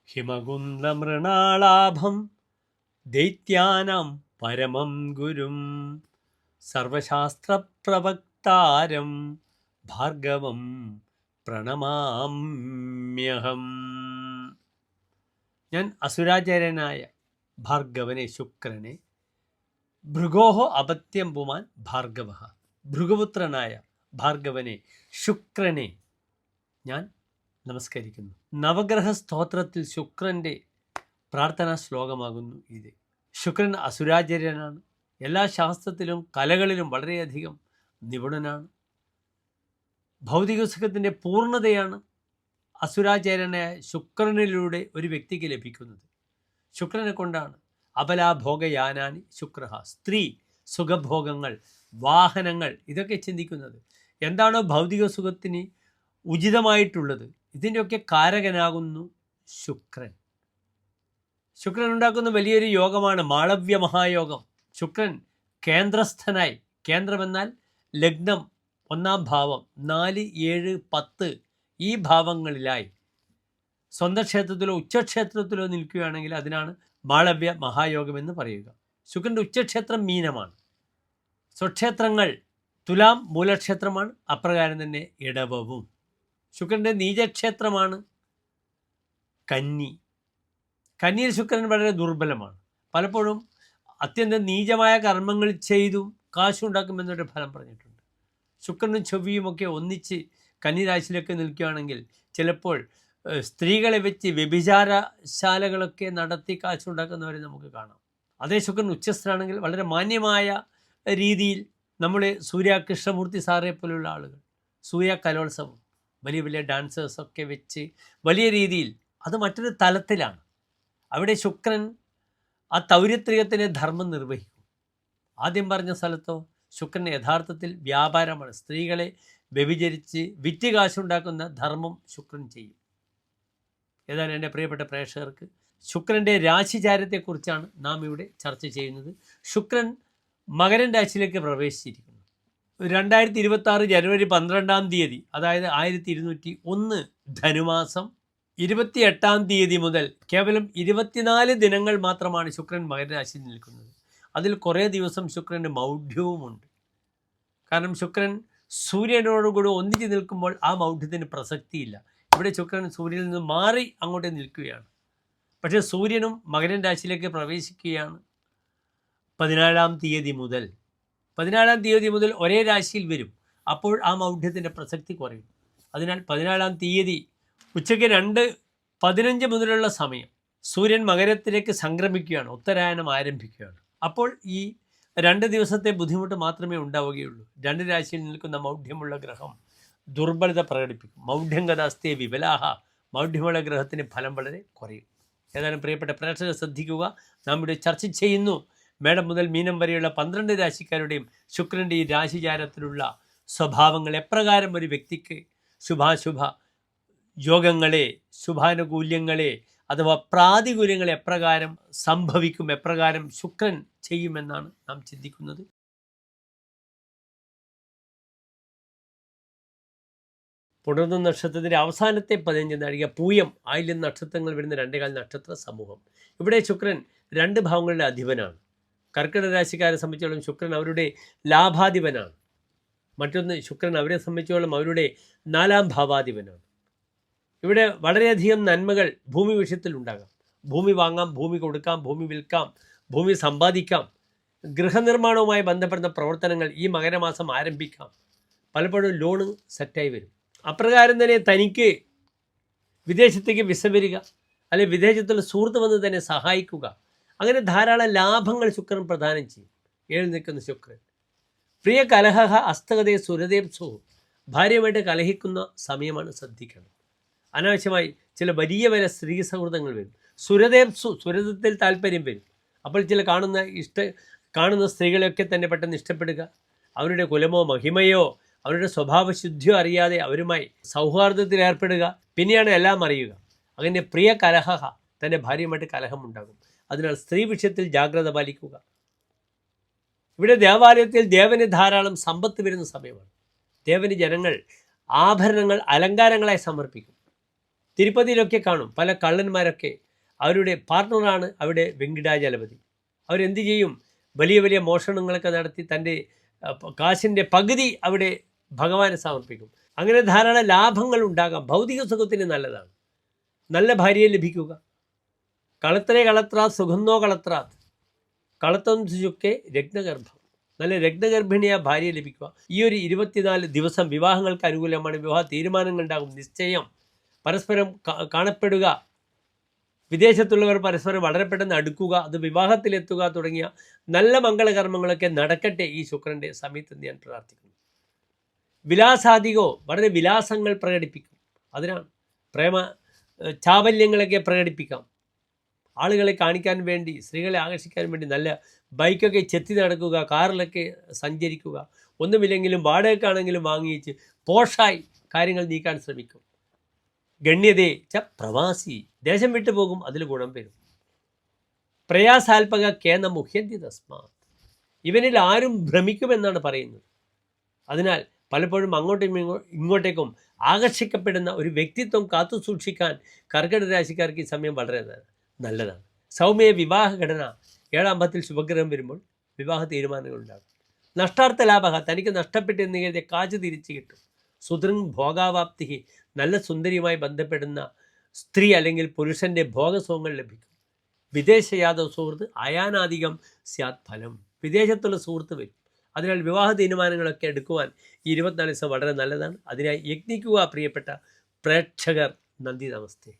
ഹിമകുന്ദമൃണാളാഭം ദൈത്യാനാം പരമം ഗുരും സർവശാസ്ത്രപ്രവക്താരം ഭാർഗവം പ്രണമാമ്യഹം. ഞാൻ അസുരാചാര്യനായ ഭാർഗവനെ, ശുക്രനെ, ഭൃഗോഹോ അപത്യം പുമാൻ ഭാർഗവ, ഭൃഗുപുത്രനായ ഭാർഗവനെ, ശുക്രനെ ഞാൻ നമസ്കരിക്കുന്നു. നവഗ്രഹ സ്തോത്രത്തിൽ ശുക്രൻ്റെ പ്രാർത്ഥനാ ശ്ലോകമാകുന്നു ഇത്. ശുക്രൻ അസുരാചാര്യനാണ്. എല്ലാ ശാസ്ത്രത്തിലും കലകളിലും വളരെയധികം നിപുണനാണ്. ഭൗതിക സുഖത്തിൻ്റെ പൂർണ്ണതയാണ് അസുരാചാര്യനായ ശുക്രനിലൂടെ ഒരു വ്യക്തിക്ക് ലഭിക്കുന്നത്. ശുക്രനെ കൊണ്ടാണ് അബലാഭോഗയാനാനി ശുക്ര, സ്ത്രീ, സുഖഭോഗങ്ങൾ, വാഹനങ്ങൾ, ഇതൊക്കെ ചിന്തിക്കുന്നത്. എന്താണോ ഭൗതിക സുഖത്തിന് ഉചിതമായിട്ടുള്ളത്, ഇതിൻ്റെയൊക്കെ കാരകനാകുന്നു ശുക്രൻ. ശുക്രൻ ഉണ്ടാക്കുന്ന വലിയൊരു യോഗമാണ് മാളവ്യ മഹായോഗം. ശുക്രൻ കേന്ദ്രസ്ഥനായി, കേന്ദ്രമെന്നാൽ ലഗ്നം, 1-ാം ഭാവം, 4, 7, 10 ഈ ഭാവങ്ങളിലായി സ്വന്തം ക്ഷേത്രത്തിലോ ഉച്ചക്ഷേത്രത്തിലോ നിൽക്കുകയാണെങ്കിൽ അതിനാണ് മാളവ്യ മഹായോഗം എന്ന് പറയുക. ശുക്രൻ്റെ ഉച്ചക്ഷേത്രം മീനമാണ്. സ്വക്ഷേത്രങ്ങൾ തുലാം മൂലക്ഷേത്രമാണ്, അപ്രകാരം തന്നെ ഇടവവും. ശുക്രൻ്റെ നീചക്ഷേത്രമാണ് കന്നി. കന്നിയിൽ ശുക്രൻ വളരെ ദുർബലമാണ്. പലപ്പോഴും അത്യന്തം നീചമായ കർമ്മങ്ങൾ ചെയ്തും കാശുണ്ടാക്കുമെന്നൊരു ഫലം പറഞ്ഞിട്ടുണ്ട്. ശുക്രനും ചൊവ്വയുമൊക്കെ ഒന്നിച്ച് കന്നിരാശിയിലൊക്കെ നിൽക്കുകയാണെങ്കിൽ ചിലപ്പോൾ സ്ത്രീകളെ വെച്ച് വ്യഭിചാരശാലകളൊക്കെ നടത്തി കാശുണ്ടാക്കുന്നവരെ നമുക്ക് കാണാം. അതേ ശുക്രൻ ഉച്ചസ്ഥനാണെങ്കിൽ വളരെ മാന്യമായ രീതിയിൽ നമ്മുടെ സൂര്യ കൃഷ്ണമൂർത്തി സാറെ പോലുള്ള ആളുകൾ സൂര്യ കലോത്സവം, വലിയ വലിയ ഡാൻസേഴ്സൊക്കെ വെച്ച് വലിയ രീതിയിൽ, അത് മറ്റൊരു തലത്തിലാണ്. അവിടെ ശുക്രൻ ആ തൗര്യത്രികത്തിൻ്റെ ധർമ്മം നിർവഹിക്കും. ആദ്യം പറഞ്ഞ സ്ഥലത്തോ ശുക്രൻ യഥാർത്ഥത്തിൽ വ്യാപാരമാണ്. സ്ത്രീകളെ വ്യഭിചരിച്ച് വിറ്റ് കാശുണ്ടാക്കുന്ന ധർമ്മം ശുക്രൻ ചെയ്യും. ഏതായാലും എൻ്റെ പ്രിയപ്പെട്ട പ്രേക്ഷകർക്ക് ശുക്രൻ്റെ രാശിചാരത്തെക്കുറിച്ചാണ് നാം ഇവിടെ ചർച്ച ചെയ്യുന്നത്. ശുക്രൻ മകരൻ രാശിയിലേക്ക് പ്രവേശിച്ചിരിക്കുന്നു. 2026 ജനുവരി 12-ാം തീയതി, അതായത് 1201 ധനുമാസം 28-ാം തീയതി മുതൽ കേവലം 24 ദിനങ്ങൾ മാത്രമാണ് ശുക്രൻ മകരരാശിയിൽ നിൽക്കുന്നത്. അതിൽ കുറേ ദിവസം ശുക്രൻ്റെ മൗഢ്യവുമുണ്ട്. കാരണം ശുക്രൻ സൂര്യനോടുകൂടി ഒന്നിച്ച് നിൽക്കുമ്പോൾ ആ മൗഢ്യത്തിന് പ്രസക്തിയില്ല. ഇവിടെ ശുക്രൻ സൂര്യനിൽ നിന്ന് മാറി അങ്ങോട്ട് നിൽക്കുകയാണ്. പക്ഷേ സൂര്യനും മകരൻ രാശിയിലേക്ക് പ്രവേശിക്കുകയാണ് 14-ാം തീയതി മുതൽ. 14-ാം തീയതി മുതൽ ഒരേ രാശിയിൽ വരും. അപ്പോൾ ആ മൗഢ്യത്തിൻ്റെ പ്രസക്തി കുറയും. അതിനാൽ 14-ാം തീയതി ഉച്ചയ്ക്ക് 2:15 മുതലുള്ള സമയം സൂര്യൻ മകരത്തിലേക്ക് സംക്രമിക്കുകയാണ്, ഉത്തരായനം ആരംഭിക്കുകയാണ്. അപ്പോൾ ഈ 2 ദിവസത്തെ ബുദ്ധിമുട്ട് മാത്രമേ ഉണ്ടാവുകയുള്ളൂ. 2 രാശിയിൽ നിൽക്കുന്ന മൗഢ്യമുള്ള ഗ്രഹം ദുർബലത പ്രകടിപ്പിക്കും. മൗഢ്യംഗതാസ്തേ വിബലാഹ, മൗഢ്യമുള്ള ഗ്രഹത്തിന് ഫലം വളരെ കുറയും. ഏതായാലും പ്രിയപ്പെട്ട പ്രേക്ഷകർ ശ്രദ്ധിക്കുക, നാം ഇവിടെ ചർച്ച ചെയ്യുന്നു മേടം മുതൽ മീനം വരെയുള്ള 12 രാശിക്കാരുടെയും ശുക്രൻ്റെ ഈ രാശിചാരത്തിലുള്ള സ്വഭാവങ്ങൾ എപ്രകാരം ഒരു വ്യക്തിക്ക് ശുഭാശുഭ യോഗങ്ങളെ, ശുഭാനുകൂല്യങ്ങളെ അഥവാ പ്രാതികൂല്യങ്ങൾ എപ്രകാരം സംഭവിക്കും, എപ്രകാരം ശുക്രൻ ചെയ്യുമെന്നാണ് നാം ചിന്തിക്കുന്നത്. പുണർന്ന നക്ഷത്രത്തിൻ്റെ അവസാനത്തെ 15 നാഴിക, പൂയം, ആയില്യം നക്ഷത്രങ്ങൾ വരുന്ന 2 നക്ഷത്ര സമൂഹം. ഇവിടെ ശുക്രൻ 2 ഭാവങ്ങളുടെ അധിപനാണ്. കർക്കിടക രാശിക്കാരെ സംബന്ധിച്ചോളം ശുക്രൻ അവരുടെ ലാഭാധിപനാണ്. മറ്റൊന്ന് ശുക്രൻ അവരെ സംബന്ധിച്ചോളം അവരുടെ 4-ാം ഭാവാധിപനാണ്. ഇവിടെ വളരെയധികം നന്മകൾ ഭൂമി വിഷയത്തിൽ ഉണ്ടാകാം. ഭൂമി വാങ്ങാം, ഭൂമി കൊടുക്കാം, ഭൂമി വിൽക്കാം, ഭൂമി സമ്പാദിക്കാം. ഗൃഹനിർമ്മാണവുമായി ബന്ധപ്പെടുന്ന പ്രവർത്തനങ്ങൾ ഈ മകരമാസം ആരംഭിക്കാം. പലപ്പോഴും ലോണ് സെറ്റായി വരും. അപ്രകാരം തന്നെ തനിക്ക് വിദേശത്തേക്ക് വിസ വരിക, അല്ലെങ്കിൽ വിദേശത്തുള്ള സുഹൃത്ത് വന്ന് തന്നെ സഹായിക്കുക, അങ്ങനെ ധാരാളം ലാഭങ്ങൾ ശുക്രൻ പ്രദാനം ചെയ്യും. നിൽക്കുന്ന ശുക്രൻ പ്രിയ കലഹ അസ്തകതയെ സുരദേപ്സോ, ഭാര്യയുമായിട്ട് കലഹിക്കുന്ന സമയമാണ്, ശ്രദ്ധിക്കണം. അനാവശ്യമായി ചില വലിയ സ്ത്രീ സൗഹൃദങ്ങൾ വരും. സുരദേപ്സു, സുരതത്തിൽ താല്പര്യം വരും. അപ്പോൾ ചില കാണുന്ന സ്ത്രീകളെയൊക്കെ തന്നെ പെട്ടെന്ന് ഇഷ്ടപ്പെടുക, അവരുടെ കുലമോ മഹിമയോ അവരുടെ സ്വഭാവശുദ്ധിയോ അറിയാതെ അവരുമായി സൗഹാർദ്ദത്തിൽ ഏർപ്പെടുക, പിന്നെയാണ് എല്ലാം അറിയുക. അങ്ങനെ പ്രിയ കലഹ, തൻ്റെ ഭാര്യയുമായിട്ട് കലഹമുണ്ടാകും. അതിനാൽ സ്ത്രീ വിഷയത്തിൽ ജാഗ്രത പാലിക്കുക. ഇവിടെ ദേവാലയത്തിൽ ദേവന് ധാരാളം സമ്പത്ത് വരുന്ന സമയമാണ്. ദേവന് ജനങ്ങൾ ആഭരണങ്ങൾ, അലങ്കാരങ്ങളായി സമർപ്പിക്കും. തിരുപ്പതിയിലൊക്കെ കാണും പല കള്ളന്മാരൊക്കെ അവരുടെ പാർട്ട്ണറാണ് അവിടെ വെങ്കിടാചലപതി. അവരെന്ത് ചെയ്യും? വലിയ വലിയ മോഷണങ്ങളൊക്കെ നടത്തി തൻ്റെ കാശിൻ്റെ പകുതി അവിടെ ഭഗവാനെ സമർപ്പിക്കും. അങ്ങനെ ധാരാളം ലാഭങ്ങൾ ഉണ്ടാകാം. ഭൗതിക സുഖത്തിന് നല്ലതാണ്. നല്ല ഭാര്യയെ ലഭിക്കുക. കളത്രേ കളത്രാത് സുഖന്നോ കളത്രാത് കളത്വം ശുചുക്കെ രത്നഗർഭം. നല്ല രത്നഗർഭിണിയായ ഭാര്യയെ ലഭിക്കുക. ഈ ഒരു 24 ദിവസം വിവാഹങ്ങൾക്ക് അനുകൂലമാണ്. വിവാഹ തീരുമാനങ്ങൾ ഉണ്ടാകും. നിശ്ചയം, പരസ്പരം കാണപ്പെടുക, വിദേശത്തുള്ളവർ പരസ്പരം വളരെ പെട്ടെന്ന് അടുക്കുക, അത് വിവാഹത്തിലെത്തുക തുടങ്ങിയ നല്ല മംഗളകർമ്മങ്ങളൊക്കെ നടക്കട്ടെ ഈ ശുക്രൻ്റെ സമയത്ത് ഞാൻ പ്രാർത്ഥിക്കുന്നു. വിലാസാധികോ, വളരെ വിലാസങ്ങൾ പ്രകടിപ്പിക്കും. അതിനാണ് പ്രേമ ചാബല്യങ്ങളൊക്കെ പ്രകടിപ്പിക്കാം. ആളുകളെ കാണിക്കാൻ വേണ്ടി, സ്ത്രീകളെ ആകർഷിക്കാൻ വേണ്ടി നല്ല ബൈക്കൊക്കെ ചെത്തി നടക്കുക, കാറിലൊക്കെ സഞ്ചരിക്കുക, ഒന്നുമില്ലെങ്കിലും വാടകയ്ക്കാണെങ്കിലും വാങ്ങിച്ച് പോഷായി കാര്യങ്ങൾ നീക്കാൻ ശ്രമിക്കും. ഗണ്യതേ ച പ്രവാസി, ദേശം വിട്ടു പോകും, അതിൽ ഗുണം വരും. പ്രയാസാൽപക കേന മുഹ്യന്തി തസ്മാത്, ഇവനിൽ ആരും ഭ്രമിക്കുമെന്നാണ് പറയുന്നത്. അതിനാൽ പലപ്പോഴും അങ്ങോട്ടും ഇങ്ങോട്ടേക്കും ആകർഷിക്കപ്പെടുന്ന ഒരു വ്യക്തിത്വം കാത്തു സൂക്ഷിക്കാൻ കർക്കിടക രാശിക്കാർക്ക് ഈ സമയം വളരെ നല്ലതാണ്. സൗമ്യ വിവാഹ ഘടന, 7ാം ഭാവത്തിൽ ശുഭഗ്രഹം വരുമ്പോൾ വിവാഹ തീരുമാനങ്ങൾ ഉണ്ടാകും. നഷ്ടാർത്ഥ ലാഭ, തനിക്ക് നഷ്ടപ്പെട്ടെന്ന് കരുതിയ കാശ് തിരിച്ചു കിട്ടും. സുദൃങ് ഭോഗാവാപ്തി, നല്ല സുന്ദരിയുമായി ബന്ധപ്പെടുന്ന സ്ത്രീ അല്ലെങ്കിൽ പുരുഷൻ്റെ ഭോഗസുഖങ്ങൾ ലഭിക്കും. വിദേശയാദവ് സുഹൃത്ത് അയാനാധികം സ്യാത് ഫലം, വിദേശത്തുള്ള സുഹൃത്ത് വരും. അതിനാൽ വിവാഹ തീരുമാനങ്ങളൊക്കെ എടുക്കുവാൻ ഈ 24 ദിവസം വളരെ നല്ലതാണ്. അതിനായി യത്നിക്കുക പ്രിയപ്പെട്ട പ്രേക്ഷകർ. നന്ദി, നമസ്തേ.